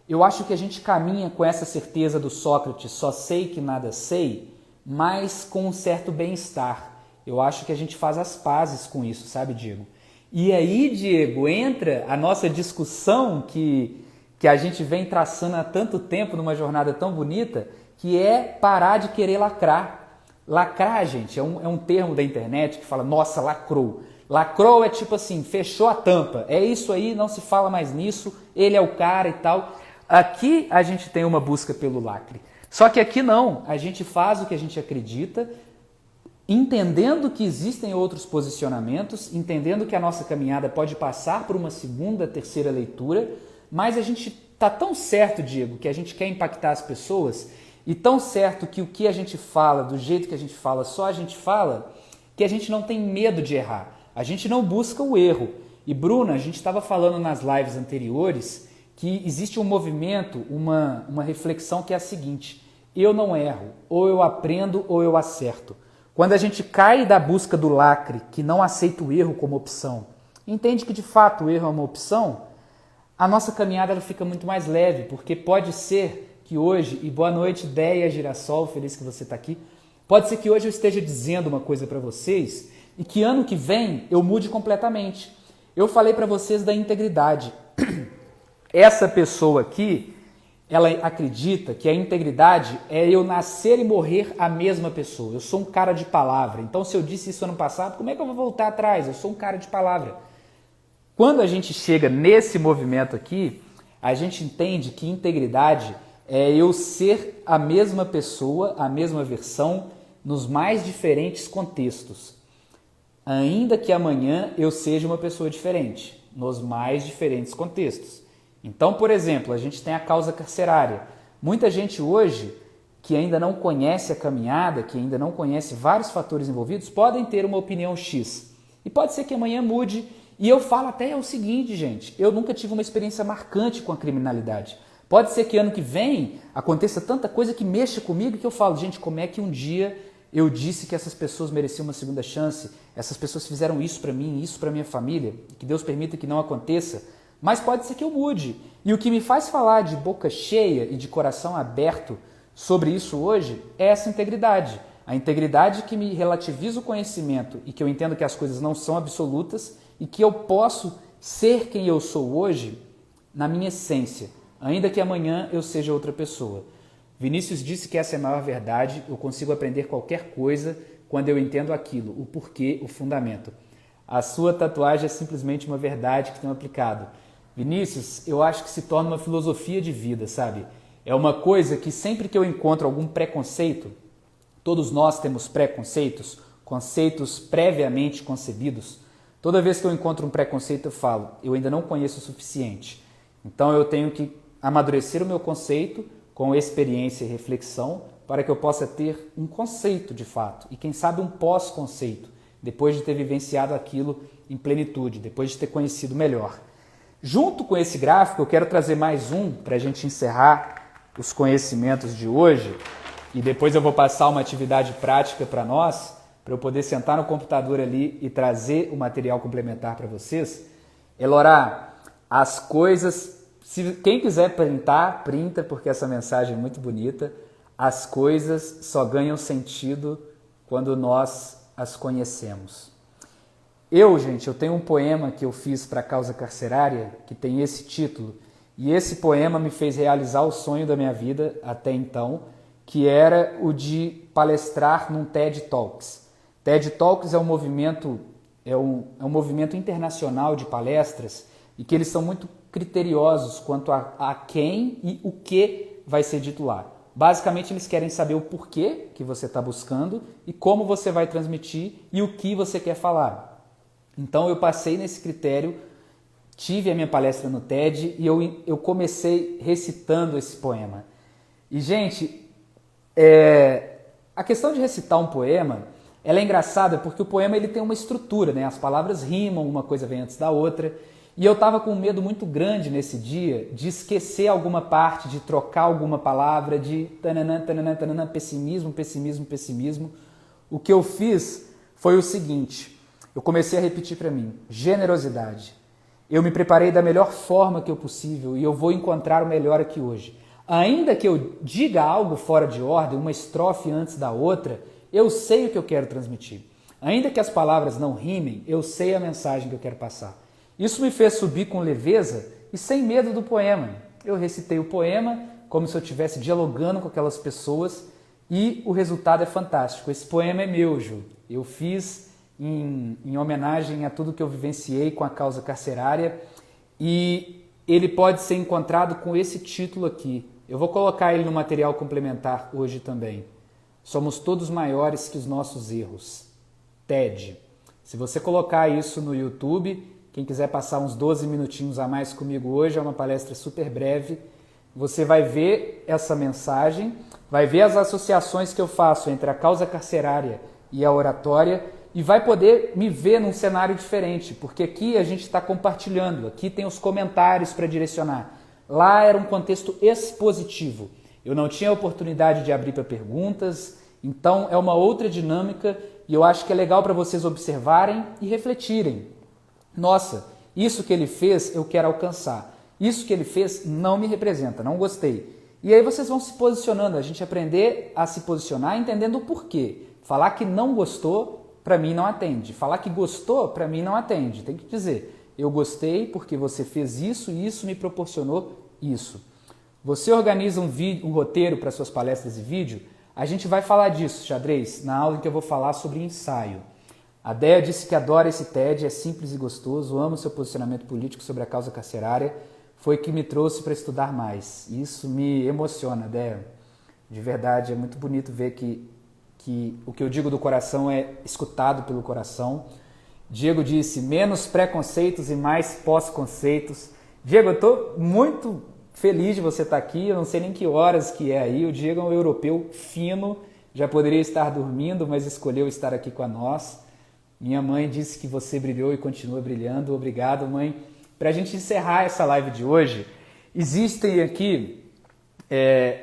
eu acho que a gente caminha com essa certeza do Sócrates, só sei que nada sei, mas com um certo bem-estar. Eu acho que a gente faz as pazes com isso, sabe, Diego? E aí, Diego, entra a nossa discussão que a gente vem traçando há tanto tempo numa jornada tão bonita, que é parar de querer lacrar. Lacrar, gente, é um termo da internet que fala, nossa, lacrou. Lacrou é tipo assim, fechou a tampa, é isso aí, não se fala mais nisso, ele é o cara e tal. Aqui a gente tem uma busca pelo lacre. Só que aqui não, a gente faz o que a gente acredita, entendendo que existem outros posicionamentos, entendendo que a nossa caminhada pode passar por uma segunda, terceira leitura, mas a gente está tão certo, Diego, que a gente quer impactar as pessoas e tão certo que o que a gente fala, do jeito que a gente fala, só a gente fala, que a gente não tem medo de errar. A gente não busca o erro. E, Bruna, a gente estava falando nas lives anteriores que existe um movimento, uma reflexão que é a seguinte, eu não erro, ou eu aprendo ou eu acerto. Quando a gente cai da busca do lacre, que não aceita o erro como opção, entende que de fato o erro é uma opção, a nossa caminhada ela fica muito mais leve, porque pode ser que hoje, e boa noite, Deia Girassol, feliz que você está aqui, pode ser que hoje eu esteja dizendo uma coisa para vocês e que ano que vem eu mude completamente. Eu falei para vocês da integridade. Essa pessoa aqui, ela acredita que a integridade é eu nascer e morrer a mesma pessoa. Eu sou um cara de palavra. Então, se eu disse isso ano passado, como é que eu vou voltar atrás? Eu sou um cara de palavra. Quando a gente chega nesse movimento aqui, a gente entende que integridade é eu ser a mesma pessoa, a mesma versão, nos mais diferentes contextos. Ainda que amanhã eu seja uma pessoa diferente, nos mais diferentes contextos. Então, por exemplo, a gente tem a causa carcerária. Muita gente hoje que ainda não conhece a caminhada, que ainda não conhece vários fatores envolvidos, podem ter uma opinião X. E pode ser que amanhã mude. E eu falo até o seguinte, gente, eu nunca tive uma experiência marcante com a criminalidade. Pode ser que ano que vem aconteça tanta coisa que mexa comigo que eu falo, gente, como é que um dia eu disse que essas pessoas mereciam uma segunda chance, essas pessoas fizeram isso para mim, isso para minha família, que Deus permita que não aconteça. Mas pode ser que eu mude. E o que me faz falar de boca cheia e de coração aberto sobre isso hoje é essa integridade. A integridade que me relativiza o conhecimento e que eu entendo que as coisas não são absolutas e que eu posso ser quem eu sou hoje na minha essência, ainda que amanhã eu seja outra pessoa. Vinícius disse que essa é a maior verdade, eu consigo aprender qualquer coisa quando eu entendo aquilo, o porquê, o fundamento. A sua tatuagem é simplesmente uma verdade que tenho aplicado. Vinícius, eu acho que se torna uma filosofia de vida, sabe? É uma coisa que sempre que eu encontro algum preconceito, todos nós temos preconceitos, conceitos previamente concebidos. Toda vez que eu encontro um preconceito eu falo, eu ainda não conheço o suficiente. Então eu tenho que amadurecer o meu conceito com experiência e reflexão para que eu possa ter um conceito de fato e quem sabe um pós-conceito, depois de ter vivenciado aquilo em plenitude, depois de ter conhecido melhor. Junto com esse gráfico, eu quero trazer mais um para a gente encerrar os conhecimentos de hoje e depois eu vou passar uma atividade prática para nós, para eu poder sentar no computador ali e trazer o material complementar para vocês. Elorá, as coisas, se quem quiser printar, printa, porque essa mensagem é muito bonita. As coisas só ganham sentido quando nós as conhecemos. Gente, eu tenho um poema que eu fiz para a causa carcerária, que tem esse título, e esse poema me fez realizar o sonho da minha vida até então, que era o de palestrar num TED Talks. TED Talks é um movimento internacional de palestras e que eles são muito criteriosos quanto a quem e o que vai ser dito lá. Basicamente, eles querem saber o porquê que você está buscando e como você vai transmitir e o que você quer falar. Então, eu passei nesse critério, tive a minha palestra no TED e eu comecei recitando esse poema. E, gente, a questão de recitar um poema, ela é engraçada porque o poema ele tem uma estrutura, né? As palavras rimam, uma coisa vem antes da outra. E eu estava com um medo muito grande nesse dia de esquecer alguma parte, de trocar alguma palavra, de tananã, tananã, tananã, pessimismo, pessimismo, pessimismo. O que eu fiz foi o seguinte, eu comecei a repetir para mim, generosidade. Eu me preparei da melhor forma que eu possível e eu vou encontrar o melhor aqui hoje. Ainda que eu diga algo fora de ordem, uma estrofe antes da outra, eu sei o que eu quero transmitir. Ainda que as palavras não rimem, eu sei a mensagem que eu quero passar. Isso me fez subir com leveza e sem medo do poema. Eu recitei o poema como se eu estivesse dialogando com aquelas pessoas e o resultado é fantástico. Esse poema é meu, Ju. Eu fiz em homenagem a tudo que eu vivenciei com a causa carcerária e ele pode ser encontrado com esse título aqui. Eu vou colocar ele no material complementar hoje também. Somos todos maiores que os nossos erros. TED. Se você colocar isso no YouTube, quem quiser passar uns 12 minutinhos a mais comigo hoje, é uma palestra super breve, você vai ver essa mensagem, vai ver as associações que eu faço entre a causa carcerária e a oratória e vai poder me ver num cenário diferente, porque aqui a gente está compartilhando, aqui tem os comentários para direcionar. Lá era um contexto expositivo. Eu não tinha a oportunidade de abrir para perguntas, então é uma outra dinâmica e eu acho que é legal para vocês observarem e refletirem. Nossa, isso que ele fez eu quero alcançar. Isso que ele fez não me representa, não gostei. E aí vocês vão se posicionando, a gente aprender a se posicionar entendendo o porquê. Falar que não gostou, para mim não atende. Falar que gostou, para mim não atende. Tem que dizer, eu gostei porque você fez isso e isso me proporcionou isso. Você organiza um roteiro para suas palestras e vídeo? A gente vai falar disso, xadrez, na aula em que eu vou falar sobre ensaio. A Déia disse que adora esse TED, é simples e gostoso, amo seu posicionamento político sobre a causa carcerária, foi que me trouxe para estudar mais. Isso me emociona, Déia. De verdade, é muito bonito ver que o que eu digo do coração é escutado pelo coração. Diego disse, menos preconceitos e mais pós-conceitos. Diego, eu estou muito feliz de você estar aqui, eu não sei nem que horas que é aí. O Diego é um europeu fino, já poderia estar dormindo, mas escolheu estar aqui com nós. Minha mãe disse que você brilhou e continua brilhando. Obrigado, mãe. Para a gente encerrar essa live de hoje, existem aqui...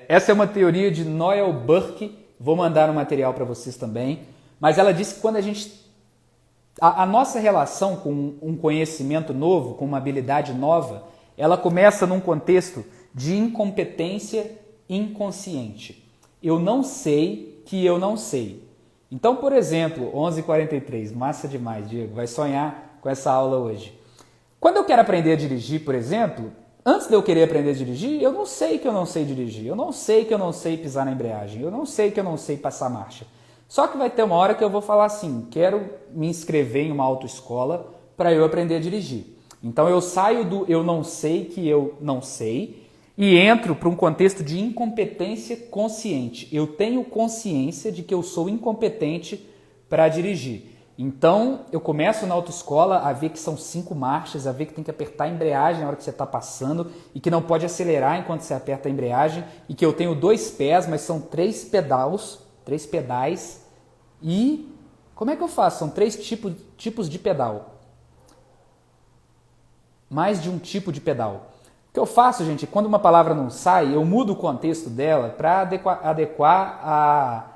essa é uma teoria de Noel Burke, vou mandar um material para vocês também, mas ela disse que quando a nossa relação com um conhecimento novo, com uma habilidade nova, ela começa num contexto de incompetência inconsciente. Eu não sei que eu não sei. Então, por exemplo, 11h43, massa demais, Diego, vai sonhar com essa aula hoje. Quando eu quero aprender a dirigir, por exemplo, antes de eu querer aprender a dirigir, eu não sei que eu não sei dirigir, eu não sei que eu não sei pisar na embreagem, eu não sei que eu não sei passar marcha. Só que vai ter uma hora que eu vou falar assim, quero me inscrever em uma autoescola para eu aprender a dirigir. Então eu saio do eu não sei que eu não sei e entro para um contexto de incompetência consciente. Eu tenho consciência de que eu sou incompetente para dirigir. Então, eu começo na autoescola a ver que são 5 marchas, a ver que tem que apertar a embreagem na hora que você está passando e que não pode acelerar enquanto você aperta a embreagem e que eu tenho 2 pés, mas são 3 pedais e... Como é que eu faço? São 3 tipos de pedal. Mais de um tipo de pedal. O que eu faço, gente, quando uma palavra não sai, eu mudo o contexto dela para adequar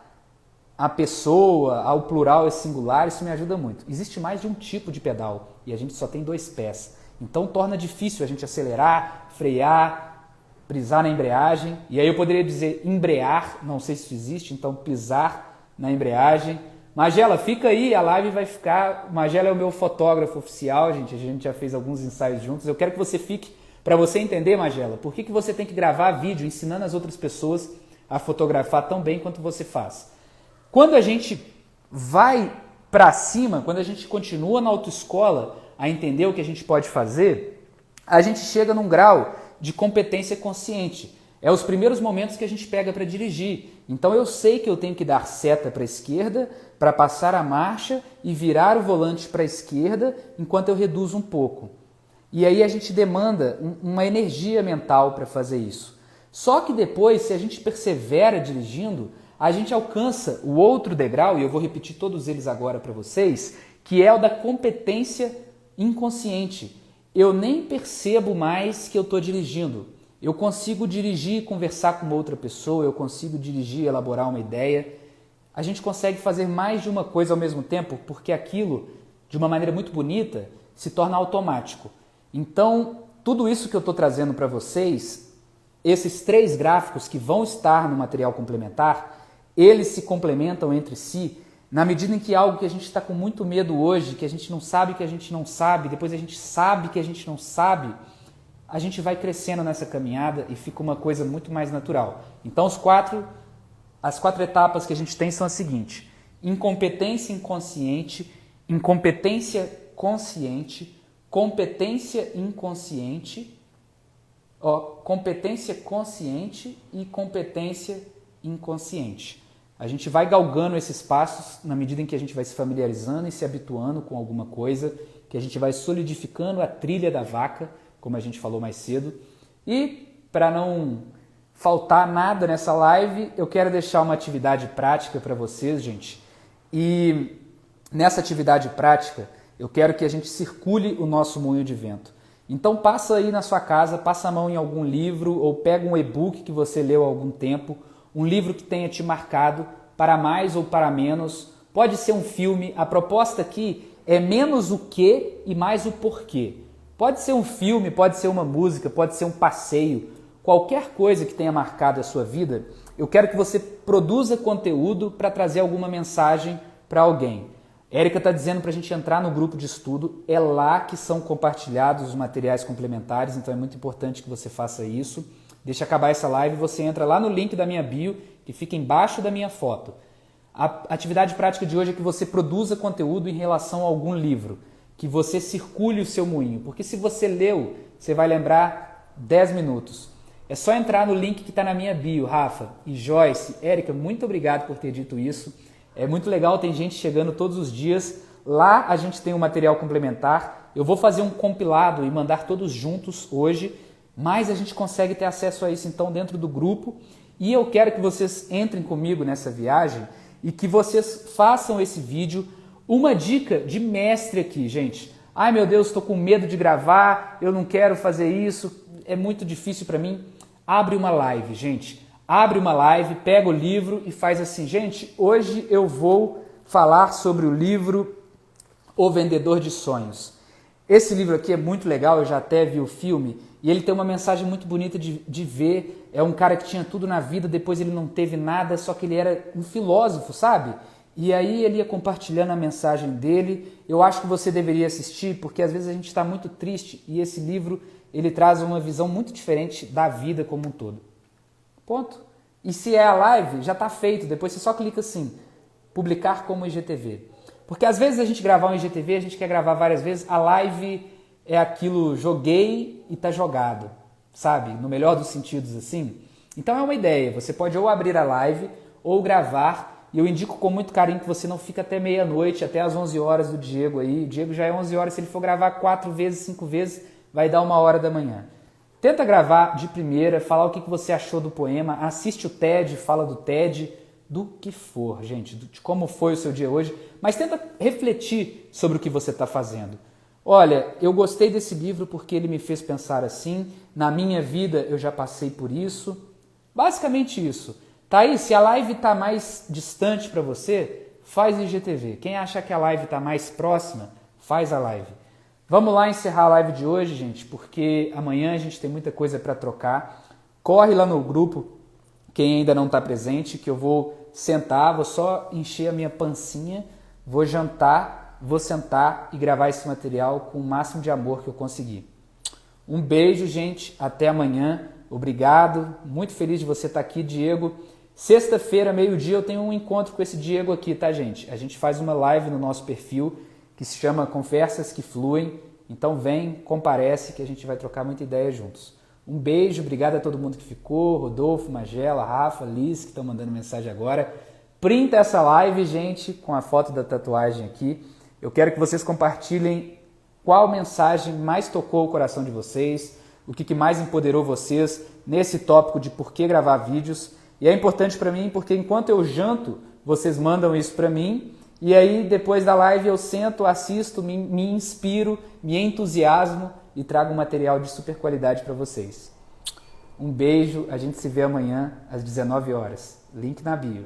a pessoa, ao plural e singular, isso me ajuda muito. Existe mais de um tipo de pedal e a gente só tem 2 pés. Então torna difícil a gente acelerar, frear, pisar na embreagem. E aí eu poderia dizer embrear, não sei se isso existe, então pisar na embreagem. Magela, fica aí, a live vai ficar... Magela é o meu fotógrafo oficial, gente, a gente já fez alguns ensaios juntos. Eu quero que você fique, para você entender, Magela, por que você tem que gravar vídeo ensinando as outras pessoas a fotografar tão bem quanto você faz. Quando a gente vai para cima, quando a gente continua na autoescola a entender o que a gente pode fazer, a gente chega num grau de competência consciente. É os primeiros momentos que a gente pega para dirigir. Então eu sei que eu tenho que dar seta para a esquerda, para passar a marcha e virar o volante para a esquerda enquanto eu reduzo um pouco. E aí a gente demanda uma energia mental para fazer isso. Só que depois, se a gente persevera dirigindo, a gente alcança o outro degrau, e eu vou repetir todos eles agora para vocês, que é o da competência inconsciente. Eu nem percebo mais que eu estou dirigindo. Eu consigo dirigir e conversar com outra pessoa, eu consigo dirigir e elaborar uma ideia. A gente consegue fazer mais de uma coisa ao mesmo tempo, porque aquilo, de uma maneira muito bonita, se torna automático. Então, tudo isso que eu estou trazendo para vocês, esses 3 gráficos que vão estar no material complementar, eles se complementam entre si na medida em que algo que a gente está com muito medo hoje, que a gente não sabe que a gente não sabe, depois a gente sabe que a gente não sabe, a gente vai crescendo nessa caminhada e fica uma coisa muito mais natural. Então as 4 etapas que a gente tem são as seguintes: incompetência inconsciente, incompetência consciente, competência inconsciente, competência consciente e competência inconsciente. A gente vai galgando esses passos na medida em que a gente vai se familiarizando e se habituando com alguma coisa, que a gente vai solidificando a trilha da vaca, como a gente falou mais cedo. E para não faltar nada nessa live, eu quero deixar uma atividade prática para vocês, gente. E nessa atividade prática, eu quero que a gente circule o nosso moinho de vento. Então passa aí na sua casa, passa a mão em algum livro ou pega um e-book que você leu há algum tempo, um livro que tenha te marcado para mais ou para menos, pode ser um filme. A proposta aqui é menos o que e mais o porquê. Pode ser um filme, pode ser uma música, pode ser um passeio, qualquer coisa que tenha marcado a sua vida, eu quero que você produza conteúdo para trazer alguma mensagem para alguém. Érica está dizendo para a gente entrar no grupo de estudo, é lá que são compartilhados os materiais complementares, então é muito importante que você faça isso. Deixa acabar essa live, você entra lá no link da minha bio, que fica embaixo da minha foto. A atividade prática de hoje é que você produza conteúdo em relação a algum livro, que você circule o seu moinho, porque se você leu, você vai lembrar 10 minutos. É só entrar no link que está na minha bio, Rafa e Joyce. Érica, muito obrigado por ter dito isso. É muito legal, tem gente chegando todos os dias. Lá a gente tem um material complementar. Eu vou fazer um compilado e mandar todos juntos hoje, mas a gente consegue ter acesso a isso então dentro do grupo. E eu quero que vocês entrem comigo nessa viagem e que vocês façam esse vídeo. Uma dica de mestre aqui, gente. Ai meu Deus, estou com medo de gravar, eu não quero fazer isso, é muito difícil para mim. Abre uma live, gente. Abre uma live, pega o livro e faz assim. Gente, hoje eu vou falar sobre o livro O Vendedor de Sonhos. Esse livro aqui é muito legal, eu já até vi o filme, e ele tem uma mensagem muito bonita de ver. É um cara que tinha tudo na vida, depois ele não teve nada, só que ele era um filósofo, sabe? E aí ele ia compartilhando a mensagem dele. Eu acho que você deveria assistir, porque às vezes a gente está muito triste e esse livro ele traz uma visão muito diferente da vida como um todo. Ponto. E se é a live, já está feito. Depois você só clica assim, publicar como IGTV. Porque às vezes a gente gravar um IGTV, a gente quer gravar várias vezes, a live é aquilo, joguei e está jogado, sabe? No melhor dos sentidos assim. Então é uma ideia, você pode ou abrir a live ou gravar, e eu indico com muito carinho que você não fique até meia-noite, até as 11 horas do Diego aí. O Diego já é 11 horas, se ele for gravar 4 vezes, 5 vezes, vai dar 1h da manhã. Tenta gravar de primeira, falar o que você achou do poema, assiste o TED, fala do TED, do que for, gente, de como foi o seu dia hoje, mas tenta refletir sobre o que você está fazendo. Olha, eu gostei desse livro porque ele me fez pensar assim, na minha vida eu já passei por isso, basicamente isso. Tá aí, se a live está mais distante para você, faz IGTV. Quem acha que a live está mais próxima, faz a live. Vamos lá encerrar a live de hoje, gente, porque amanhã a gente tem muita coisa para trocar. Corre lá no grupo, quem ainda não está presente, que eu vou sentar, vou só encher a minha pancinha, vou jantar, vou sentar e gravar esse material com o máximo de amor que eu conseguir. Um beijo, gente, até amanhã. Obrigado, muito feliz de você estar aqui, Diego. Sexta-feira, meio-dia, eu tenho um encontro com esse Diego aqui, tá, gente? A gente faz uma live no nosso perfil que se chama Conversas que Fluem. Então vem, comparece que a gente vai trocar muita ideia juntos. Um beijo, obrigado a todo mundo que ficou, Rodolfo, Magela, Rafa, Liz, que estão mandando mensagem agora. Printa essa live, gente, com a foto da tatuagem aqui. Eu quero que vocês compartilhem qual mensagem mais tocou o coração de vocês, o que mais empoderou vocês nesse tópico de por que gravar vídeos. E é importante para mim porque enquanto eu janto, vocês mandam isso para mim. E aí, depois da live, eu sento, assisto, me inspiro, me entusiasmo e trago um material de super qualidade para vocês. Um beijo, a gente se vê amanhã às 19 horas. Link na bio.